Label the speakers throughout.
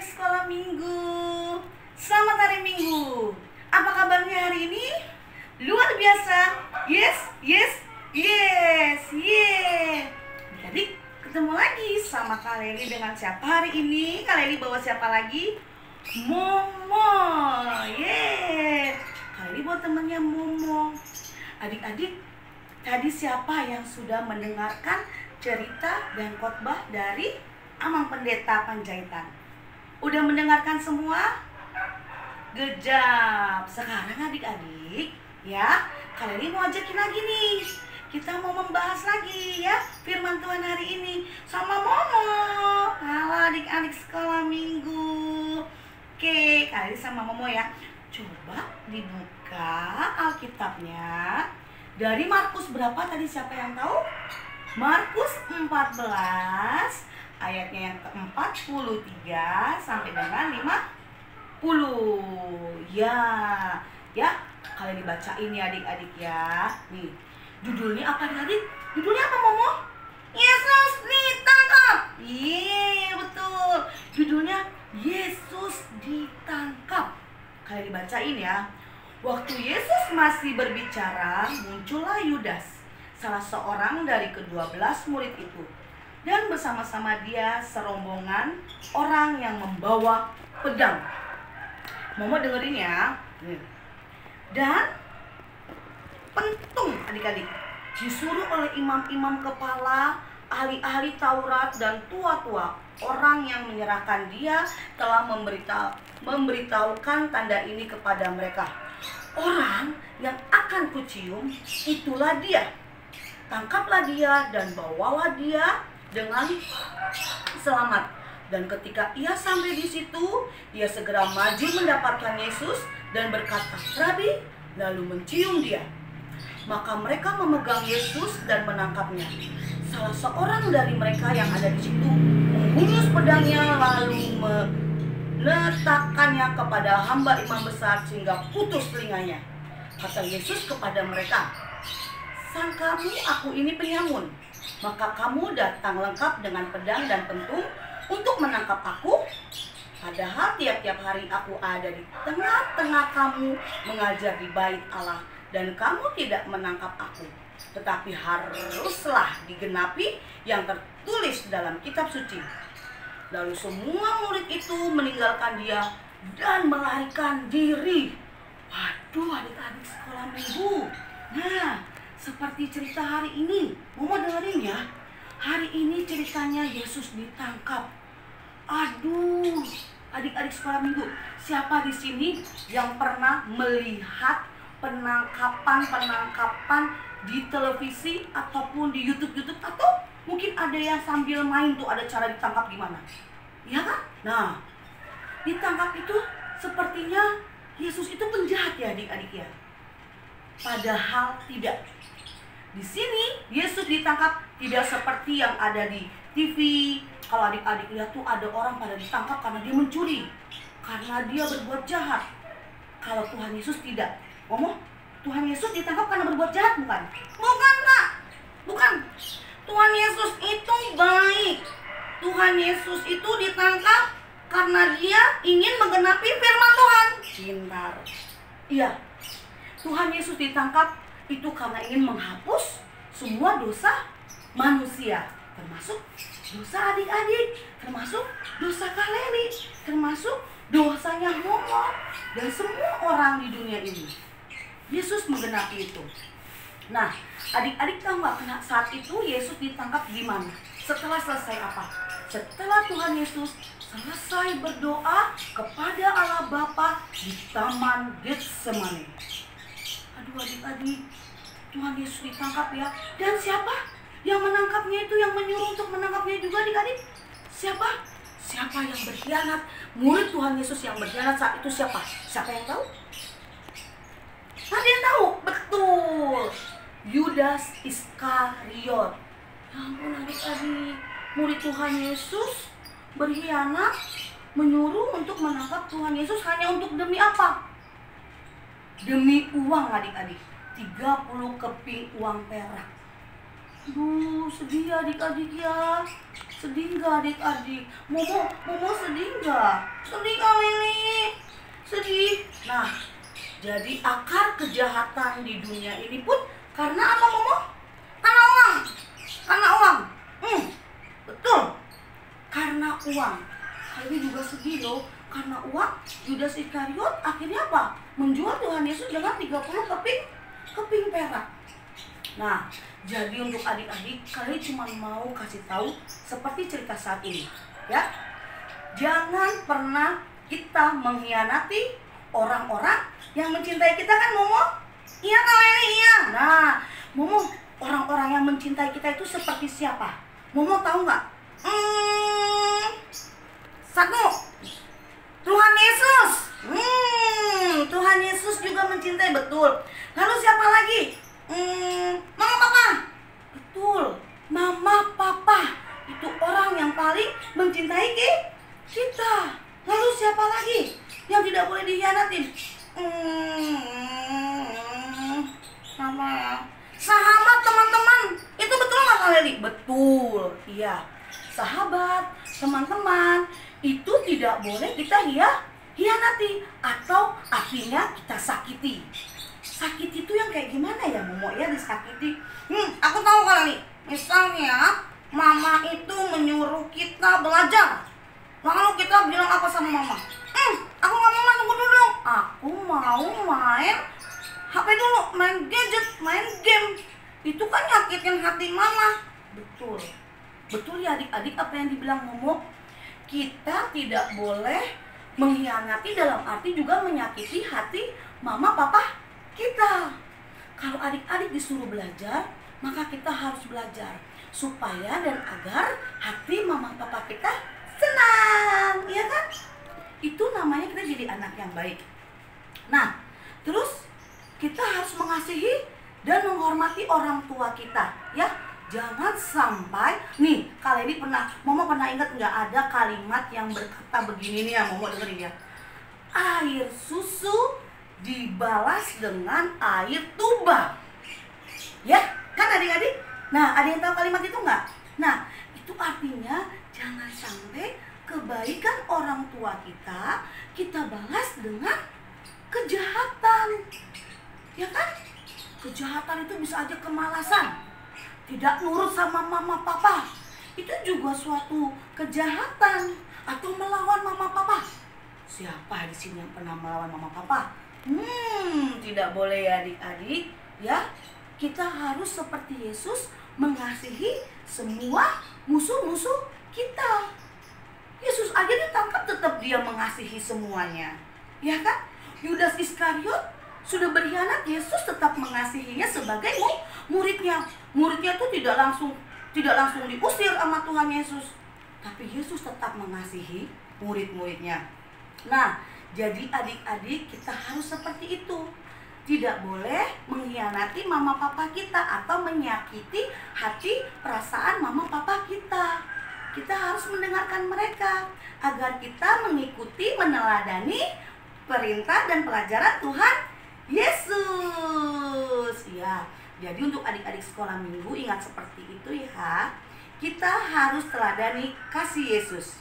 Speaker 1: sekolah minggu. Selamat hari Minggu. Apa kabarnya hari ini? Luar biasa. Yes, yes, yes, yeah. Jadi ketemu lagi sama Kak Leli dengan siapa hari ini? Kak Leli bawa siapa lagi? Momo. Yeah. Kak Leli bawa temannya Momo. Adik-adik, tadi siapa yang sudah mendengarkan cerita dan khotbah dari Amang Pendeta Panjaitan? Udah mendengarkan semua? Good job. Sekarang adik-adik ya, Kak Leli mau ajakin lagi nih. Kita mau membahas lagi ya firman Tuhan hari ini sama Momo. Halo adik-adik sekolah minggu. Oke, Kak Leli sama Momo ya. Coba dibuka Alkitabnya. Dari Markus berapa tadi, siapa yang tahu? Markus 14 ayatnya yang ke-43 sampai dengan 50. Ya, kalian dibacain ya adik-adik ya. Nih, judulnya apa adik-adik? Judulnya apa Momo? Yesus ditangkap. Iya, betul. Judulnya Yesus ditangkap. Kalian dibacain ya. Waktu Yesus masih berbicara, muncullah Yudas, salah seorang dari ke-12 murid itu. Dan bersama-sama dia serombongan orang yang membawa pedang. Momo dengerin ya. Dan pentung adik-adik disuruh oleh imam-imam kepala, ahli-ahli Taurat dan tua-tua. Orang yang menyerahkan dia telah memberitahukan tanda ini kepada mereka. Orang yang akan kucium, itulah dia. Tangkaplah dia dan bawalah dia dengan selamat. Dan ketika ia sampai di situ, ia segera maju mendapatkan Yesus dan berkata, "Rabi," lalu mencium dia. Maka mereka memegang Yesus dan menangkapnya. Salah seorang dari mereka yang ada di situ menghunus pedangnya lalu meletakkannya kepada hamba imam besar sehingga putus telinganya. Kata Yesus kepada mereka, "Sangkamu aku ini penyamun? Maka kamu datang lengkap dengan pedang dan pentung untuk menangkap aku? Padahal tiap-tiap hari aku ada di tengah-tengah kamu mengajar di bait Allah, dan kamu tidak menangkap aku. Tetapi haruslah digenapi yang tertulis dalam kitab suci." Lalu semua murid itu meninggalkan dia dan melarikan diri. Waduh, adik-adik sekolah minggu. Nah, seperti cerita hari ini, Momo dengerin ya. Hari ini ceritanya Yesus ditangkap. Aduh, adik-adik sekolah minggu, siapa di sini yang pernah melihat penangkapan di televisi ataupun di YouTube atau mungkin ada yang sambil main tuh, ada cara ditangkap gimana? Ya kan? Nah, ditangkap itu sepertinya Yesus itu penjahat ya adik-adik ya. Padahal tidak. Di sini Yesus ditangkap tidak seperti yang ada di TV. Kalau adik-adik lihat tuh ada orang pada ditangkap karena dia mencuri, karena dia berbuat jahat. Kalau Tuhan Yesus tidak. Ngomong, Tuhan Yesus ditangkap karena berbuat jahat bukan? Bukan Kak, bukan. Tuhan Yesus itu baik. Tuhan Yesus itu ditangkap karena dia ingin menggenapi firman Tuhan. Pintar. Iya, Tuhan Yesus ditangkap itu karena ingin menghapus semua dosa manusia, termasuk dosa adik-adik, termasuk dosa Kak Leli, termasuk dosanya Momo dan semua orang di dunia ini. Yesus menggenapi itu. Nah, adik-adik tahu nggak saat itu Yesus ditangkap gimana? Setelah selesai apa? Setelah Tuhan Yesus selesai berdoa kepada Allah Bapa di Taman Getsemani. Aduh adik-adik, Tuhan Yesus ditangkap ya. Dan siapa yang menangkapnya itu, yang menyuruh untuk menangkapnya juga adik-adik? Siapa? Siapa yang berkhianat? Murid Tuhan Yesus yang berkhianat saat itu siapa? Siapa yang tahu? Ada yang tahu? Betul, Yudas Iskariot. Ya ampun adik-adik, murid Tuhan Yesus berkhianat, menyuruh untuk menangkap Tuhan Yesus hanya untuk demi apa? Demi uang adik-adik, 30 keping uang perak. Duh, sedih ya adik-adik ya. Sedih nggak adik-adik? Momo sedih nggak? Sedih kali ini. Sedih. Nah, jadi akar kejahatan di dunia ini pun karena apa Momo? Karena uang. Karena uang. Betul. Karena uang. Kali juga sedih loh. Karena uang, Yudas Iskariot akhirnya apa? Menjual Tuhan Yesus dengan 30 keping perak. Nah, jadi untuk adik-adik, kalian cuma mau kasih tahu seperti cerita saat ini, ya. Jangan pernah kita mengkhianati orang-orang yang mencintai kita, kan Momo? Iya kalian iya. Nah, Momo, orang-orang yang mencintai kita itu seperti siapa? Momo tahu nggak? Satu, Tuhan Yesus. Tuhan Yesus juga mencintai, betul. Lalu siapa lagi? Mama Papa. Betul, Mama Papa itu orang yang paling mencintai kita. Lalu siapa lagi yang tidak boleh dikhianatin? Mama ya. Sahabat, teman-teman. Itu betul nggak Kak Leli? Betul, iya. Sahabat, teman-teman, itu tidak boleh kita hianati atau artinya kita sakiti. Sakit itu yang kayak gimana ya Momo ya disakiti? Aku tahu kali. Misalnya mama itu menyuruh kita belajar, lalu kita bilang apa sama mama? Aku nggak mau, tunggu dulu. Aku mau main HP dulu, main gadget, main game. Itu kan nyakitin hati mama. Betul. Betul ya adik-adik apa yang dibilang Momo. Kita tidak boleh mengkhianati, dalam arti juga menyakiti hati mama papa kita. Kalau adik-adik disuruh belajar, maka kita harus belajar supaya dan agar hati mama papa kita senang, ya kan? Itu namanya kita jadi anak yang baik. Nah, terus kita harus mengasihi dan menghormati orang tua kita, ya. Jangan sampai, nih, kali ini Momo pernah ingat nggak ada kalimat yang berkata begini nih ya, Momo dengerin ya. Air susu dibalas dengan air tuba. Ya, kan adik-adik? Nah, ada yang tahu kalimat itu nggak? Nah, itu artinya jangan sampai kebaikan orang tua kita balas dengan kejahatan. Ya kan? Kejahatan itu bisa aja kemalasan. Tidak nurut sama mama papa, itu juga suatu kejahatan. Atau melawan mama papa. Siapa di sini yang pernah melawan mama papa? Tidak boleh ya adik-adik, ya. Kita harus seperti Yesus mengasihi semua musuh-musuh kita. Yesus aja ditangkap tetap dia mengasihi semuanya, ya kan? Yudas Iskariot sudah berkhianat, Yesus tetap mengasihinya sebagai muridnya. Muridnya itu tidak langsung diusir sama Tuhan Yesus, tapi Yesus tetap mengasihi murid-muridnya. Nah, jadi adik-adik kita harus seperti itu. Tidak boleh mengkhianati mama papa kita atau menyakiti hati perasaan mama papa kita. Kita harus mendengarkan mereka agar kita mengikuti, meneladani perintah dan pelajaran Tuhan Yesus. Ya. Jadi untuk adik-adik sekolah minggu ingat seperti itu ya. Kita harus teladani kasih Yesus.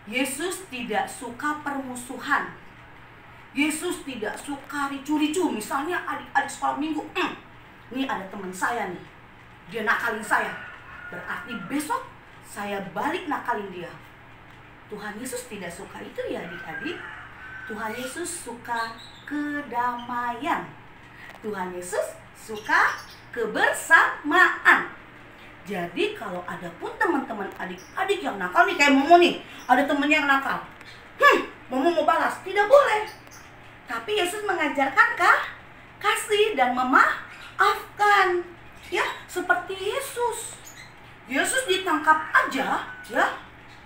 Speaker 1: Yesus tidak suka permusuhan. Yesus tidak suka ricu-ricu. Misalnya adik-adik sekolah minggu, ini ada teman saya nih, dia nakalin saya, berarti besok saya balik nakalin dia. Tuhan Yesus tidak suka itu ya adik-adik. Tuhan Yesus suka kedamaian. Tuhan Yesus suka kebersamaan. Jadi kalau ada pun teman-teman adik-adik yang nakal nih, kayak Momo nih, ada temennya yang nakal, Momo mau balas, tidak boleh. Tapi Yesus mengajarkan kasih dan memaafkan, ya, seperti Yesus. Yesus ditangkap aja, ya,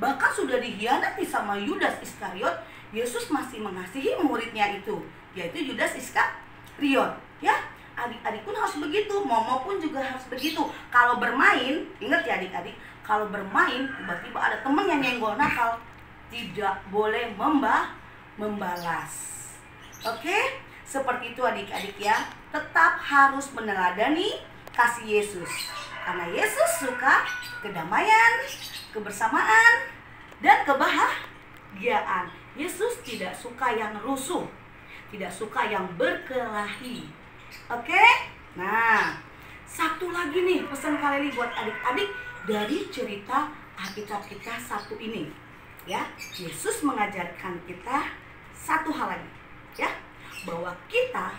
Speaker 1: bahkan sudah dikhianati sama Yudas Iskariot, Yesus masih mengasihi muridnya itu, yaitu Yudas Iskariot, ya. Adik-adik pun harus begitu, Momo pun juga harus begitu. Kalau bermain, ingat ya adik-adik, kalau bermain tiba-tiba ada temen yang nyenggol nakal, tidak boleh membalas. Oke? Seperti itu adik-adik ya. Tetap harus meneladani kasih Yesus. Karena Yesus suka kedamaian, kebersamaan, dan kebahagiaan. Yesus tidak suka yang rusuh, tidak suka yang berkelahi. Oke? Nah, satu lagi nih pesan Kaleli buat adik-adik dari cerita Alkitab kita satu ini. Ya, Yesus mengajarkan kita satu hal lagi, ya, bahwa kita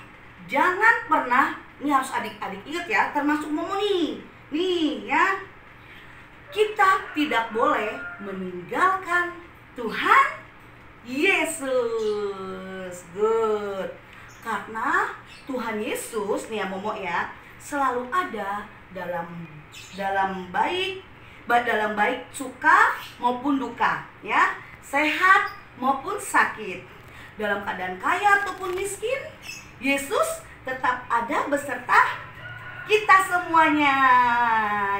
Speaker 1: jangan pernah, ini harus adik-adik ingat ya, termasuk Momo nih ya, kita tidak boleh meninggalkan Tuhan Yesus. Good. Karena Tuhan Yesus nih ya Momo ya, selalu ada dalam baik suka maupun duka, ya, sehat maupun sakit, dalam keadaan kaya ataupun miskin, Yesus tetap ada beserta kita semuanya,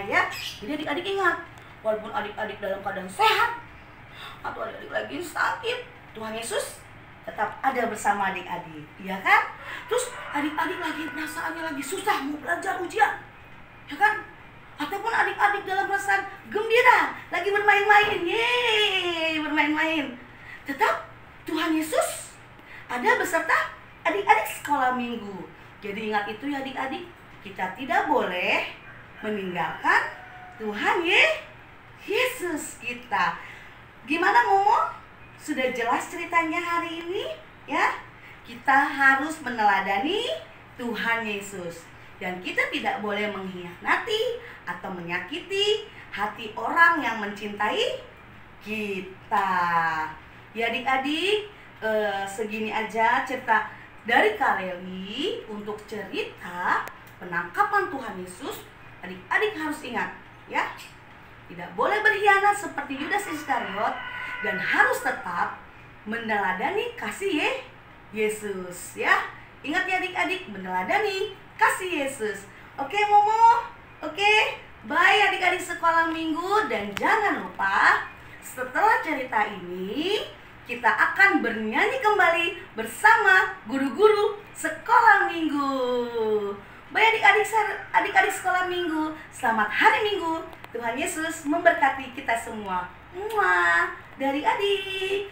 Speaker 1: ya. Jadi adik-adik ingat, walaupun adik-adik dalam keadaan sehat atau adik-adik lagi sakit, Tuhan Yesus tetap ada bersama adik-adik, ya kan? Terus adik-adik lagi perasaannya lagi susah mau belajar ujian, ya kan? Ataupun adik-adik dalam perasaan gembira lagi bermain-main, yeay, bermain-main, tetap Tuhan Yesus ada beserta adik-adik sekolah minggu. Jadi ingat itu ya adik-adik, kita tidak boleh meninggalkan Tuhan Yesus kita. Gimana Momo? Sudah jelas ceritanya hari ini? Ya, kita harus meneladani Tuhan Yesus. Dan kita tidak boleh mengkhianati atau menyakiti hati orang yang mencintai kita. Ya adik-adik, segini aja cerita dari Kaleli untuk cerita penangkapan Tuhan Yesus. Adik-adik harus ingat, ya, tidak boleh berkhianat seperti Yudas Iskariot, dan harus tetap meneladani kasih Yesus, ya. Ingat ya adik-adik, meneladani kasih Yesus. Oke Momo? Oke? Bye adik-adik sekolah minggu. Dan jangan lupa, setelah cerita ini kita akan bernyanyi kembali bersama guru-guru sekolah minggu. Baik adik-adik sekolah minggu, selamat hari Minggu. Tuhan Yesus memberkati kita semua. Muah, dari adik.